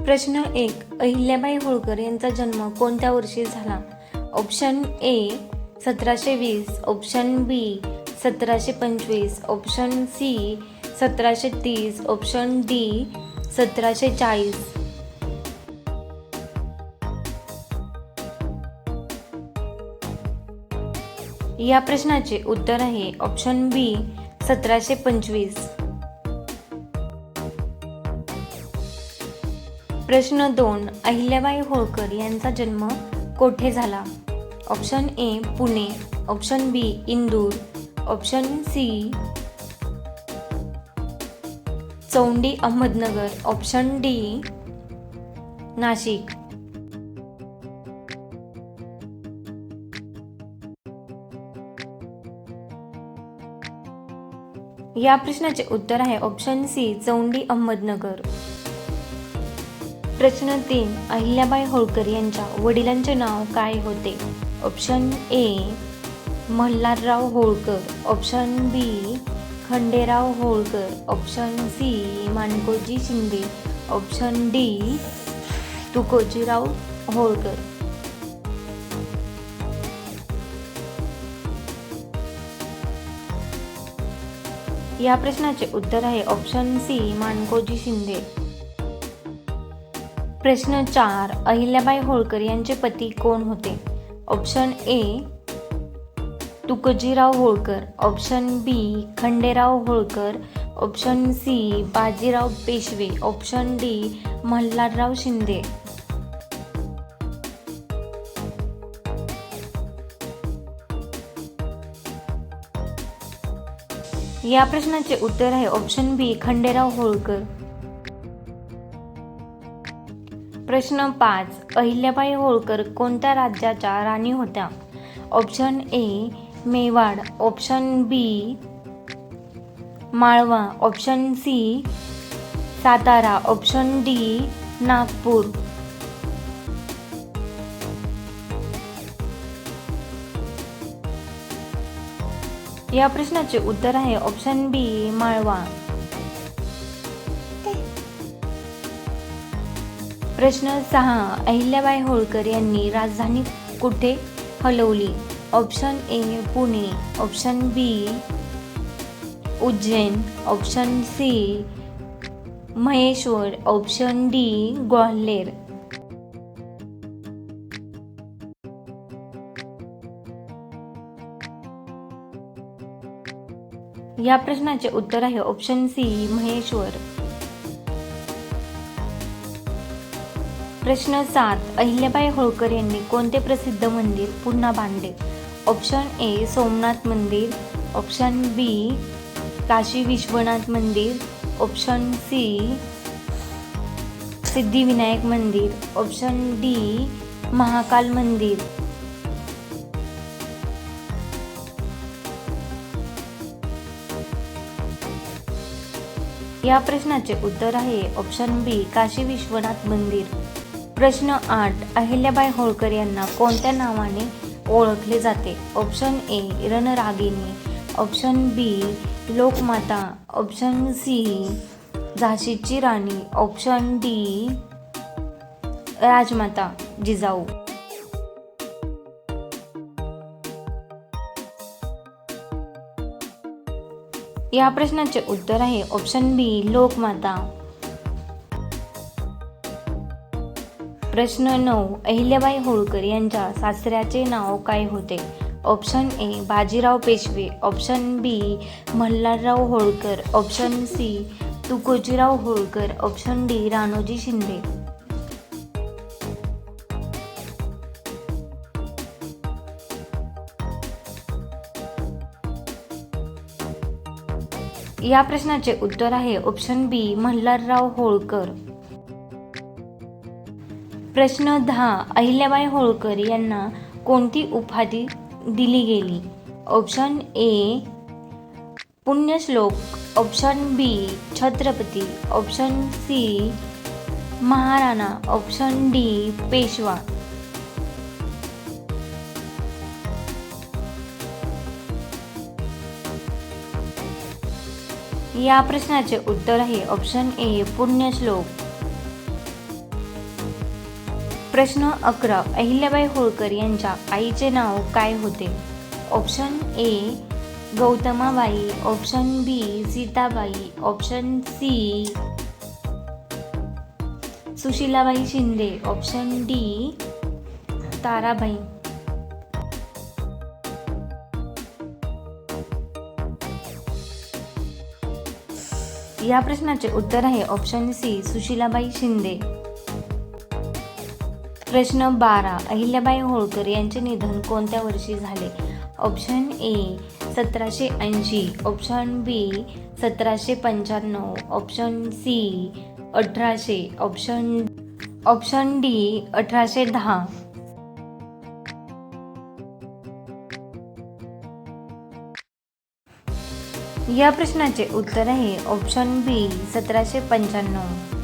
प्रश्न 1. अहिल्याबाई होळकर यांचा जन्म कोणत्या वर्षी झाला? Option A 1720, option B 1725, option C 1730, option D 1740. या प्रश्नाचे उत्तर आहे ऑप्शन बी 1725. प्रश्न 2. अहिल्याबाई होळकर यांचा जन्म कोठे झाला? Option A Pune, option B Indore, option C Chondi Ahmednagar, option D Nashik. या प्रश्नाचे उत्तर आहे ऑप्शन सी चौंडी अहमदनगर. प्रश्न 3. अहिल्याबाई होळकर यांच्या वडिलांचे नाव काय होते? Option A Malharrao Holkar, option B Khanderao Holkar, option C Mankoji Shinde, option D Tukojirao Holkar. या प्रश्नाचे उत्तर आहे ऑप्शन सी माणकोजी शिंदे. प्रश्न 4. अहिल्याबाई होळकर यांचे पती कोण होते? Option A Tukojirao Holkar, option B Khanderao Holkar, option C Bajirao Peshwe, option D Malharrao Shinde. या प्रश्नाचे उत्तर आहे ऑप्शन बी खंडेराव होळकर. प्रश्न 5. अहिल्याबाई होळकर कोणत्या राज्याच्या राणी होत्या? Option A Mewar, option B Malwa, option C Satara, option D Nagpur. या प्रश्नाचे उत्तर आहे ऑप्शन बी माळवा. प्रश्न 6. अहिल्याबाई होळकर यांनी राजधानी कुठे हलवली? Option A Pune, option B Ujjain, option C Maheshwar, option D Gwalior. या प्रश्नाचे उत्तर आहे ऑप्शन सी महेश्वर. प्रश्न 7. अहिल्याबाई होळकर यांनी कोणते प्रसिद्ध मंदिर पुन्हा बांधले? ऑप्शन ए सोमनाथ मंदिर, ऑप्शन बी काशी विश्वनाथ मंदिर, ऑप्शन सी सिद्धिविनायक मंदिर, ऑप्शन डी महाकाल मंदिर. या प्रश्नाचे उत्तर आहे ऑप्शन बी काशी विश्वनाथ मंदिर. प्रश्न 8. अहिल्याबाई होळकर यांना कोणत्या नावाने ओळखले जाते? ऑप्शन ए रणरागिणी, ऑप्शन बी लोकमाता, ऑप्शन सी झाशीची राणी, ऑप्शन डी राजमाता जिजाऊ. या प्रश्नाचे उत्तर आहे ऑप्शन बी लोकमाता. प्रश्न 9. अहिल्याबाई होळकर यांच्या सासऱ्याचे नाव काय होते? Option A Bajirao Peshwe, option B Malharrao Holkar, option C Tukojirao Holkar, option D Ranoji Shinde. या प्रश्नाचे उत्तर आहे ऑप्शन बी मल्हारराव होळकर. प्रश्न 10. अहिल्याबाई होळकर यांना कोणती उपाधी दिली गेली? Option A Punyashlok, option B Chhatrapati, option C Maharana, option D Peshwa. या प्रश्नाचे उत्तर आहे ऑप्शन ए पुण्यश्लोक. प्रश्न 11. अहिल्याबाई होळकर यांच्या आईचे नाव काय होते? Option A Gautamabai, option B Sitabai, option C Sushilabai Shinde, option D Tarabai. या प्रश्नाचे उत्तर आहे ऑप्शन सी सुशीलाबाई शिंदे. प्रश्न 12. अहिल्याबाई होळकर यांचे निधन कोणत्या वर्षी झाले? Option A 1780, option B 1795, option C 1800, option D 1810. या प्रश्नाचे उत्तर आहे ऑप्शन बी 1795.